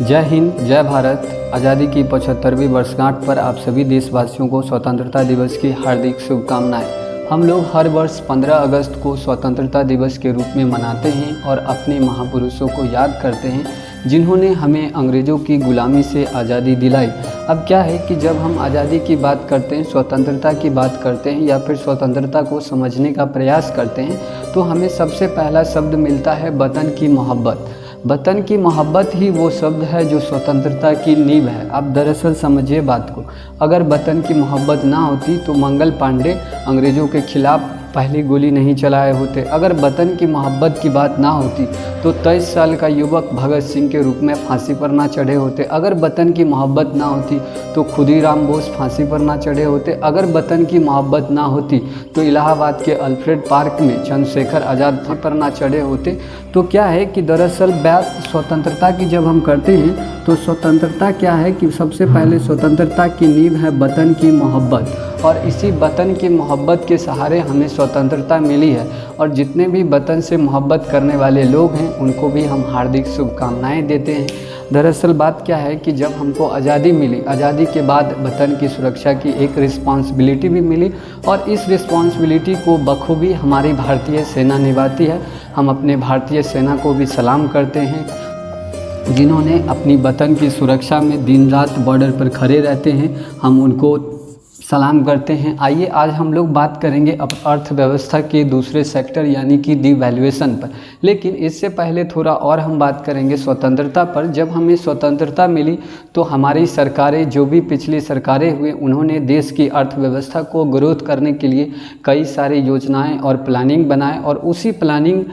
जय हिंद, जय भारत। आज़ादी की 75वीं वर्षगांठ पर आप सभी देशवासियों को स्वतंत्रता दिवस की हार्दिक शुभकामनाएं। हम लोग हर वर्ष 15 अगस्त को स्वतंत्रता दिवस के रूप में मनाते हैं और अपने महापुरुषों को याद करते हैं जिन्होंने हमें अंग्रेज़ों की गुलामी से आज़ादी दिलाई। अब क्या है कि जब हम आज़ादी की बात करते हैं, स्वतंत्रता की बात करते हैं या फिर स्वतंत्रता को समझने का प्रयास करते हैं तो हमें सबसे पहला शब्द मिलता है वतन की मोहब्बत। वतन की मोहब्बत ही वो शब्द है जो स्वतंत्रता की नींव है। आप दरअसल समझिए बात को, अगर वतन की मोहब्बत ना होती तो मंगल पांडे अंग्रेज़ों के खिलाफ़ पहली गोली नहीं चलाए होते। अगर वतन की मोहब्बत की बात ना होती तो 23 साल का युवक भगत सिंह के रूप में फांसी पर ना चढ़े होते। अगर वतन की मोहब्बत ना होती तो खुदीराम बोस फांसी पर ना चढ़े होते। अगर वतन की मोहब्बत ना होती तो इलाहाबाद के अल्फ्रेड पार्क में चंद्रशेखर आज़ाद पर ना चढ़े होते। तो क्या है कि दरअसल बात स्वतंत्रता की जब हम करते हैं तो स्वतंत्रता क्या है कि सबसे पहले स्वतंत्रता की नींव है वतन की मोहब्बत, और इसी वतन की मोहब्बत के सहारे हमें स्वतंत्रता मिली है। और जितने भी वतन से मोहब्बत करने वाले लोग हैं उनको भी हम हार्दिक शुभकामनाएं देते हैं। दरअसल बात क्या है कि जब हमको आज़ादी मिली, आज़ादी के बाद वतन की सुरक्षा की एक रिस्पॉन्सिबिलिटी भी मिली और इस रिस्पॉन्सिबिलिटी को बखूबी हमारी भारतीय सेना निभाती है। हम अपने भारतीय सेना को भी सलाम करते हैं जिन्होंने अपनी वतन की सुरक्षा में दिन रात बॉर्डर पर खड़े रहते हैं। हम उनको सलाम करते हैं। आइए आज हम लोग बात करेंगे अब अर्थव्यवस्था के दूसरे सेक्टर यानी कि डिवैल्यूएशन पर। लेकिन इससे पहले थोड़ा और हम बात करेंगे स्वतंत्रता पर। जब हमें स्वतंत्रता मिली तो हमारी सरकारें, जो भी पिछली सरकारें हुए, उन्होंने देश की अर्थव्यवस्था को ग्रोथ करने के लिए कई सारी योजनाएं और प्लानिंग बनाए और उसी प्लानिंग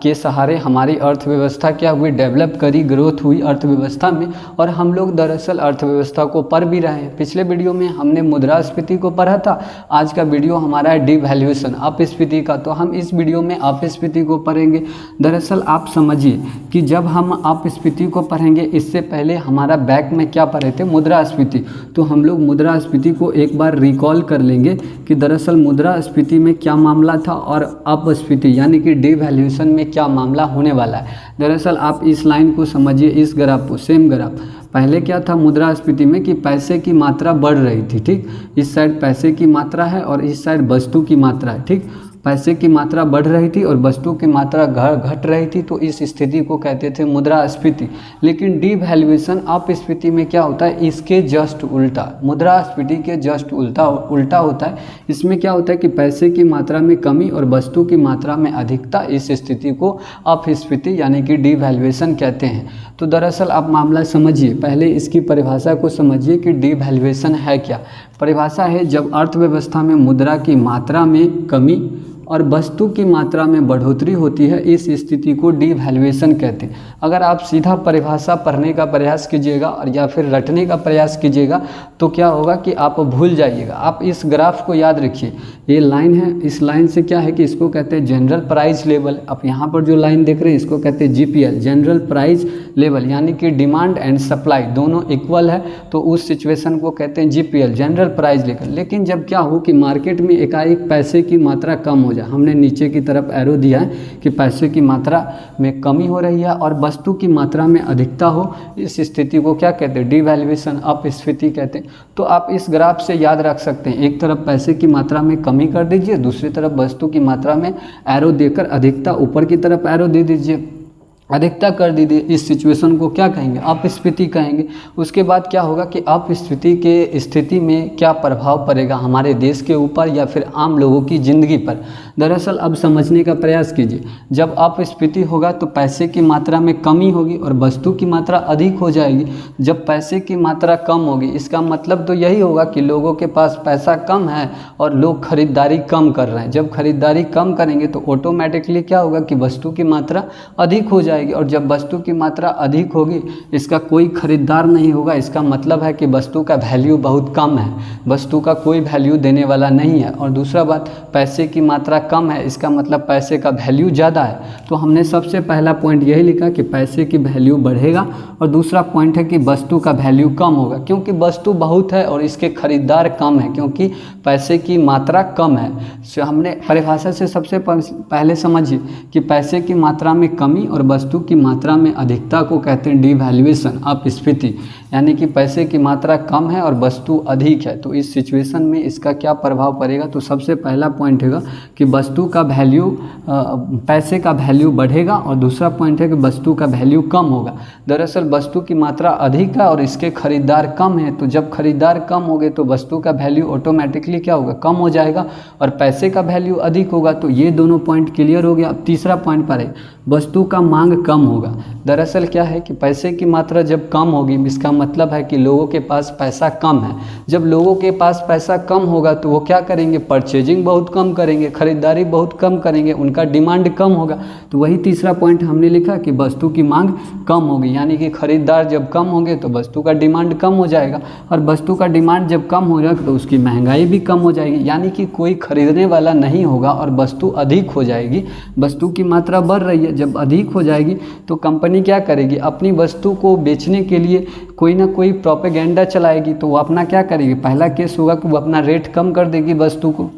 के सहारे हमारी अर्थव्यवस्था क्या हुई, डेवलप करी, ग्रोथ हुई अर्थव्यवस्था में। और हम लोग दरअसल अर्थव्यवस्था को पढ़ भी रहे हैं। पिछले वीडियो में हमने मुद्रास्फीति को पढ़ा था। आज का वीडियो हमारा है डिवैल्यूएशन, अपस्फीति का। तो हम इस वीडियो में अपस्फीति को पढ़ेंगे। दरअसल आप समझिए कि जब हम अपस्फीति को पढ़ेंगे, इससे पहले हमारा बैक में क्या पढ़े थे, मुद्रास्फीति। तो हम लोग मुद्रास्फीति को एक बार रिकॉल कर लेंगे कि दरअसल मुद्रास्फीति में क्या मामला था और अपस्फीति यानी कि डिवैल्यूएशन में क्या मामला होने वाला है। दरअसल आप इस लाइन को समझिए, इस ग्राफ को, सेम ग्राफ। पहले क्या था मुद्रास्फीति में कि पैसे की मात्रा बढ़ रही थी, ठीक। इस साइड पैसे की मात्रा है और इस साइड वस्तु की मात्रा है, ठीक। पैसे की मात्रा बढ़ रही थी और वस्तु की मात्रा घट रही थी, तो इस स्थिति को कहते थे मुद्रास्फीति। लेकिन डिवैल्यूएशन अपस्फीति में क्या होता है, इसके जस्ट उल्टा, मुद्रास्फीति के जस्ट उल्टा होता है। इसमें क्या होता है कि पैसे की मात्रा में कमी और वस्तु की मात्रा में अधिकता, इस स्थिति को अपस्फीति यानी कि डिवैल्यूएशन कहते हैं। तो दरअसल आप मामला समझिए, पहले इसकी परिभाषा को समझिए कि डिवैल्यूएशन है क्या। परिभाषा है जब अर्थव्यवस्था में मुद्रा की मात्रा में कमी और वस्तु की मात्रा में बढ़ोतरी होती है, इस स्थिति को डिवैल्यूएशन कहते हैं। अगर आप सीधा परिभाषा पढ़ने का प्रयास कीजिएगा और या फिर रटने का प्रयास कीजिएगा तो क्या होगा कि आप भूल जाइएगा। आप इस ग्राफ को याद रखिए, ये लाइन है, इस लाइन से क्या है कि इसको कहते हैं जनरल प्राइस लेवल। आप यहाँ पर जो लाइन देख रहे हैं इसको कहते हैं जीपीएल, जनरल प्राइस लेवल, यानी कि डिमांड एंड सप्लाई दोनों इक्वल है तो उस सिचुएशन को कहते हैं जीपीएल, जनरल प्राइस लेवल। लेकिन जब क्या हो कि मार्केट में एकाएक पैसे की मात्रा कम हो जाए, हमने नीचे की तरफ एरो दिया है कि पैसे की मात्रा में कमी हो रही है और वस्तु की मात्रा में अधिकता हो, इस स्थिति को क्या कहते हैं, डिवैल्यूएशन, अपस्फीति कहते हैं। तो आप इस ग्राफ से याद रख सकते हैं, एक तरफ पैसे की मात्रा में कमी कर दीजिए, दूसरी तरफ वस्तु की मात्रा में एरो देकर अधिकता, ऊपर की तरफ एरो दे दीजिए, अधिकता कर दीजिए। इस सिचुएशन को क्या कहेंगे, अपस्फीति कहेंगे। उसके बाद क्या होगा कि अपस्फीति के स्थिति में क्या प्रभाव पड़ेगा हमारे देश के ऊपर या फिर आम लोगों की ज़िंदगी पर। दरअसल अब समझने का प्रयास कीजिए, जब अपस्फीति होगा तो पैसे की मात्रा में कमी होगी और वस्तु की मात्रा अधिक हो जाएगी। जब पैसे की मात्रा कम होगी इसका मतलब तो यही होगा कि लोगों के पास पैसा कम है और लोग खरीदारी कम कर रहे हैं। जब खरीदारी कम करेंगे तो ऑटोमेटिकली क्या होगा कि वस्तु की मात्रा अधिक हो जाएगी, और जब वस्तु की मात्रा अधिक होगी इसका कोई खरीदार नहीं होगा। इसका मतलब है कि वस्तु का वैल्यू बहुत कम है, वस्तु का कोई वैल्यू देने वाला नहीं है। और दूसरा बात, पैसे की मात्रा कम है, इसका मतलब पैसे का वैल्यू ज़्यादा है। तो हमने सबसे पहला पॉइंट यही लिखा कि पैसे की वैल्यू बढ़ेगा, और दूसरा पॉइंट है कि वस्तु का वैल्यू कम होगा, क्योंकि वस्तु बहुत है और इसके खरीदार कम है, क्योंकि पैसे की मात्रा कम है। हमने परिभाषा से सबसे पहले समझिए कि पैसे की मात्रा में कमी और वस्तु की मात्रा में अधिकता को कहते हैं डिवैल्यूएशन, अपस्फीति, यानी कि पैसे की मात्रा कम है और वस्तु अधिक है। तो इस सिचुएशन में इसका क्या प्रभाव पड़ेगा? तो सबसे पहला पॉइंट है कि वस्तु का वैल्यू, पैसे का वैल्यू बढ़ेगा, और दूसरा पॉइंट है कि वस्तु का वैल्यू कम होगा। दरअसल वस्तु की मात्रा अधिक है और इसके खरीदार कम है, तो जब खरीदार कम हो गए तो वस्तु का वैल्यू ऑटोमेटिकली क्या होगा? कम हो जाएगा, और पैसे का वैल्यू अधिक होगा। तो ये दोनों पॉइंट क्लियर हो गया। अब तीसरा पॉइंट पर है, वस्तु का मांग कम होगा। दरअसल क्या है कि पैसे की मात्रा जब कम होगी, इसका मतलब है कि लोगों के पास पैसा कम है। जब लोगों के पास पैसा कम होगा तो वो क्या करेंगे? परचेजिंग बहुत कम करेंगे, खरीदारी बहुत कम करेंगे, उनका डिमांड कम होगा। तो वही तीसरा पॉइंट हमने लिखा कि वस्तु की मांग कम होगी, यानी कि खरीदार जब कम होंगे तो वस्तु का डिमांड कम हो जाएगा, और वस्तु का डिमांड जब कम हो जाएगा तो उसकी महंगाई भी कम हो जाएगी, यानी कि कोई खरीदने वाला नहीं होगा और वस्तु अधिक हो जाएगी। वस्तु की मात्रा बढ़ रही है, जब अधिक हो जाएगी तो कंपनी क्या करेगी? अपनी वस्तु को बेचने के लिए कोई ना कोई प्रोपेगेंडा चलाएगी। तो वो अपना क्या करेगी? पहला केस होगा कि वो अपना रेट कम कर देगी वस्तु को।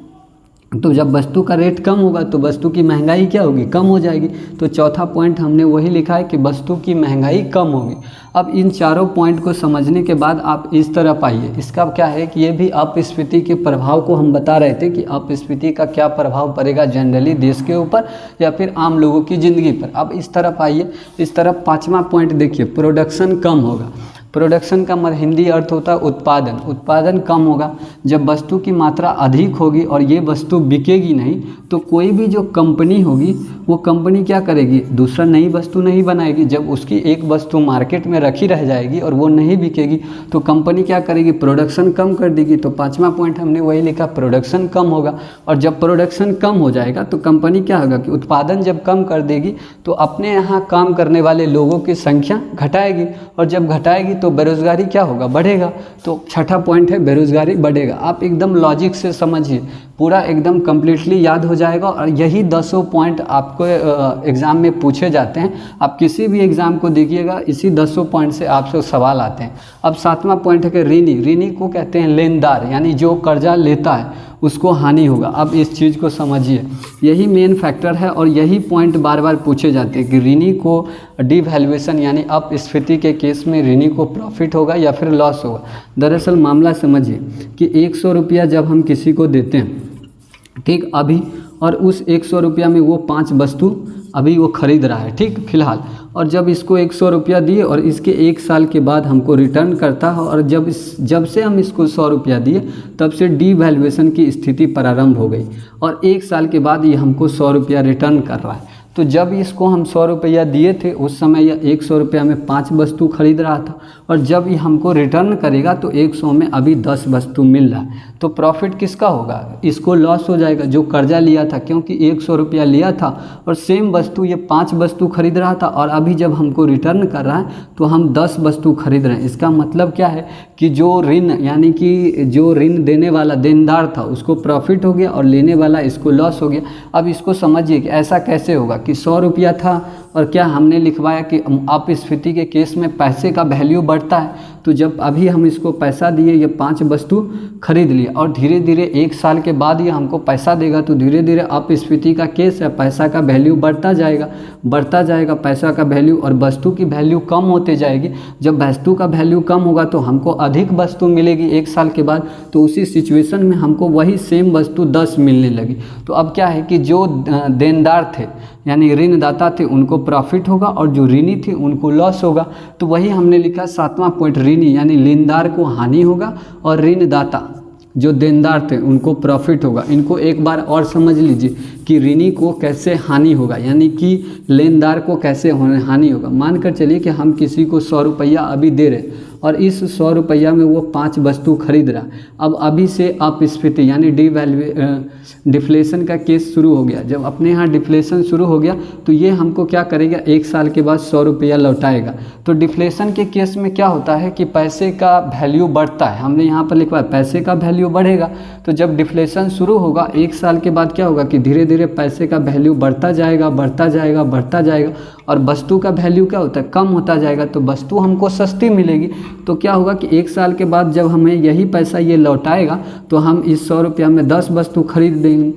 तो जब वस्तु का रेट कम होगा तो वस्तु की महंगाई क्या होगी? कम हो जाएगी। तो चौथा पॉइंट हमने वही लिखा है कि वस्तु की महंगाई कम होगी। अब इन चारों पॉइंट को समझने के बाद आप इस तरफ आइए। इसका क्या है कि ये भी अपस्फीति के प्रभाव को हम बता रहे थे कि अपस्फीति का क्या प्रभाव पड़ेगा जनरली देश के ऊपर या फिर आम लोगों की ज़िंदगी पर। अब इस तरफ आइए, इस तरफ पाँचवा पॉइंट देखिए, प्रोडक्शन कम होगा। प्रोडक्शन का हिंदी अर्थ होता है उत्पादन। उत्पादन कम होगा। जब वस्तु की मात्रा अधिक होगी और ये वस्तु बिकेगी नहीं, तो कोई भी जो कंपनी होगी वो कंपनी क्या करेगी? दूसरा नई वस्तु नहीं बनाएगी। जब उसकी एक वस्तु मार्केट में रखी रह जाएगी और वो नहीं बिकेगी तो कंपनी क्या करेगी? प्रोडक्शन कम कर देगी। तो पाँचवा पॉइंट हमने वही लिखा, प्रोडक्शन कम होगा। और जब प्रोडक्शन कम हो जाएगा तो कंपनी क्या होगा कि उत्पादन जब कम कर देगी तो अपने यहाँ काम करने वाले लोगों की संख्या घटाएगी, और जब घटाएगी तो बेरोजगारी क्या होगा? बढ़ेगा। तो छठा पॉइंट है बेरोजगारी बढ़ेगा। आप एकदम लॉजिक से समझिए, पूरा एकदम कंप्लीटली याद हो जाएगा। और यही 10 पॉइंट आपको एग्ज़ाम में पूछे जाते हैं। आप किसी भी एग्ज़ाम को देखिएगा, इसी 10 पॉइंट से आपसे सवाल आते हैं। अब सातवां पॉइंट है कि ऋणी। ऋणी को कहते हैं लेनदार, यानी जो कर्जा लेता है उसको हानि होगा। अब इस चीज़ को समझिए, यही मेन फैक्टर है और यही पॉइंट बार बार पूछे जाते हैं कि ऋणी को डिवैल्यूएशन यानी अपस्फीति के केस में ऋणी को प्रॉफिट होगा या फिर लॉस होगा। दरअसल मामला समझिए कि 100 रुपया जब हम किसी को देते हैं, ठीक, अभी, और उस 100 रुपया में वो 5 वस्तु अभी वो खरीद रहा है, ठीक, फिलहाल, और जब इसको 100 रुपया दिए और इसके 1 साल के बाद हमको रिटर्न करता है, और जब से हम इसको 100 रुपया दिए तब से डिवैल्यूएशन की स्थिति प्रारंभ हो गई, और 1 साल के बाद ये हमको 100 रुपया रिटर्न कर रहा है। तो जब इसको हम 100 रुपया दिए थे उस समय यह 100 रुपया में 5 वस्तु खरीद रहा था, और जब ये हमको रिटर्न करेगा तो 100 में अभी 10 वस्तु मिल रहा है। तो प्रॉफिट किसका होगा? इसको लॉस हो जाएगा जो कर्जा लिया था, क्योंकि 100 रुपया लिया था और सेम वस्तु ये 5 वस्तु खरीद रहा था, और अभी जब हमको रिटर्न कर रहा है तो हम 10 वस्तु खरीद रहे हैं। इसका मतलब क्या है कि जो ऋण यानी कि जो ऋण देने वाला देनदार था उसको प्रॉफिट हो गया और लेने वाला इसको लॉस हो गया। अब इसको समझिए कि ऐसा कैसे होगा कि 100 रुपया था और क्या हमने लिखवाया कि अपस्फीति के केस में पैसे का वैल्यू बढ़ता है। तो जब अभी हम इसको पैसा दिए, ये 5 वस्तु खरीद लिए, और धीरे धीरे 1 साल के बाद ये हमको पैसा देगा, तो धीरे धीरे अपस्फीति का केस है, पैसा का वैल्यू बढ़ता जाएगा पैसा का वैल्यू, और वस्तु की वैल्यू कम होते जाएगी। जब वस्तु का वैल्यू कम होगा तो हमको अधिक वस्तु मिलेगी 1 साल के बाद, तो उसी सिचुएशन में हमको वही सेम वस्तु 10 मिलने लगी। तो अब क्या है कि जो देनदार थे यानी ऋणदाता थे उनको प्रॉफिट होगा, और जो ऋणी थे उनको लॉस होगा। तो वही हमने लिखा 7वां पॉइंट, ऋणी यानी लेनदार को हानि होगा और ऋणदाता जो देनदार थे उनको प्रॉफिट होगा। इनको एक बार और समझ लीजिए कि ऋणी को कैसे हानि होगा, यानी कि लेनदार को कैसे हानि होगा। मानकर चलिए कि हम किसी को 100 रुपया अभी दे रहे और इस 100 रुपया में वो 5 वस्तु खरीद रहा। अब अभी से अपस्फीति यानी डिफ्लेशन का केस शुरू हो गया। जब अपने यहाँ डिफ्लेशन शुरू हो गया तो ये हमको क्या करेगा, 1 साल के बाद 100 रुपया लौटाएगा। तो डिफ्लेशन के केस में क्या होता है कि पैसे का वैल्यू बढ़ता है। हमने यहाँ पर लिखा है पैसे का वैल्यू बढ़ेगा। तो जब डिफ्लेशन शुरू होगा 1 साल के बाद क्या होगा कि धीरे धीरे पैसे का वैल्यू बढ़ता जाएगा, बढ़ता जाएगा, बढ़ता जाएगा, और वस्तु का वैल्यू क्या होता है, कम होता जाएगा। तो वस्तु हमको सस्ती मिलेगी। तो क्या होगा कि 1 साल के बाद जब हमें यही पैसा ये लौटाएगा तो हम इस 100 रुपया में 10 वस्तु खरीद देंगे।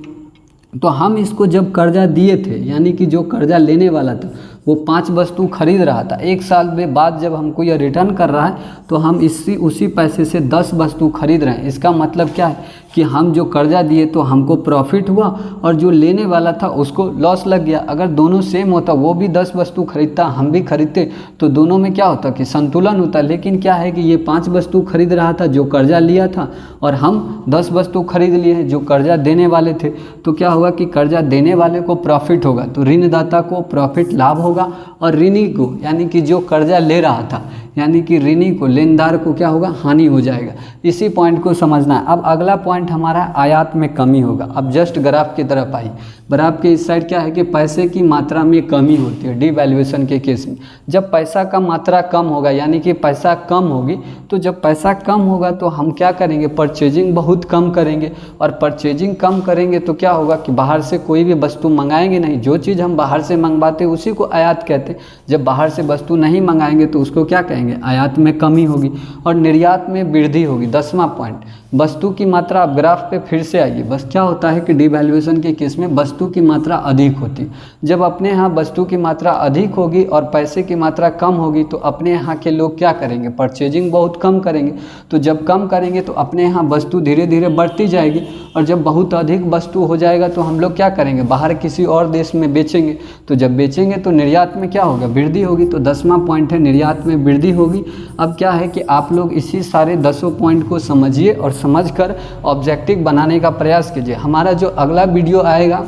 तो हम इसको जब कर्जा दिए थे, यानी कि जो कर्जा लेने वाला था वो 5 वस्तु खरीद रहा था, 1 साल में बाद जब हमको यह रिटर्न कर रहा है तो हम उसी पैसे से 10 वस्तु खरीद रहे हैं। इसका मतलब क्या है कि हम जो कर्जा दिए तो हमको प्रॉफिट हुआ और जो लेने वाला था उसको लॉस लग गया। अगर दोनों सेम होता, वो भी 10 वस्तु खरीदता, हम भी खरीदते, तो दोनों में क्या होता कि संतुलन होता। लेकिन क्या है कि ये 5 वस्तु खरीद रहा था जो कर्जा लिया था, और हम 10 वस्तु खरीद लिए हैं जो कर्जा देने वाले थे। तो क्या होगा कि कर्जा देने वाले को प्रॉफिट होगा, तो ऋणदाता को प्रॉफिट लाभ होगा, और ऋणी को यानी कि जो कर्जा ले रहा था यानी कि ऋणी को, लेनदार को क्या होगा, हानि हो जाएगा। इसी पॉइंट को समझना है। अब अगला पॉइंट हमारा आयात में कमी होगा। अब जस्ट ग्राफ की तरफ आई। ग्राफ के इस साइड क्या है कि पैसे की मात्रा में कमी होती है डिवैल्यूएशन के केस में। जब पैसा का मात्रा कम होगा यानी कि पैसा कम होगी, तो जब पैसा कम होगा तो हम क्या करेंगे, परचेजिंग बहुत कम करेंगे। और परचेजिंग कम करेंगे तो क्या होगा कि बाहर से कोई भी वस्तु मंगाएंगे नहीं। जो चीज़ हम बाहर से मंगवाते उसी को आयात कहते हैं। जब बाहर से वस्तु नहीं मंगाएंगे तो उसको क्या कहेंगे, आयात में कमी होगी। और निर्यात में वृद्धि होगी। 10वां पॉइंट, वस्तु की मात्रा। अब ग्राफ पे फिर से आइए। बस क्या होता है कि डिवैल्यूएशन के केस में वस्तु की मात्रा अधिक होती है। जब अपने यहाँ वस्तु की मात्रा अधिक होगी और पैसे की मात्रा कम होगी तो अपने यहाँ के लोग क्या करेंगे, परचेजिंग बहुत कम करेंगे। तो जब कम करेंगे तो अपने यहाँ वस्तु धीरे धीरे बढ़ती जाएगी, और जब बहुत अधिक वस्तु हो जाएगा तो हम लोग क्या करेंगे, बाहर किसी और देश में बेचेंगे। तो जब बेचेंगे तो निर्यात में क्या होगा, वृद्धि होगी। तो 10वां पॉइंट है निर्यात में वृद्धि होगी। अब क्या है कि आप लोग इसी सारे 10 पॉइंट को समझिए और समझकर ऑब्जेक्टिव बनाने का प्रयास कीजिए। हमारा जो अगला वीडियो आएगा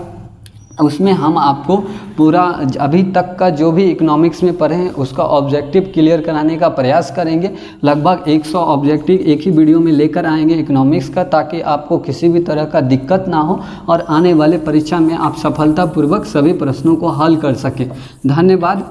उसमें हम आपको पूरा अभी तक का जो भी इकोनॉमिक्स में पढ़े हैं उसका ऑब्जेक्टिव क्लियर कराने का प्रयास करेंगे। लगभग 100 ऑब्जेक्टिव एक ही वीडियो में लेकर आएंगे इकोनॉमिक्स का, ताकि आपको किसी भी तरह का दिक्कत ना हो और आने वाले परीक्षा में आप सफलतापूर्वक सभी प्रश्नों को हल कर सकें। धन्यवाद।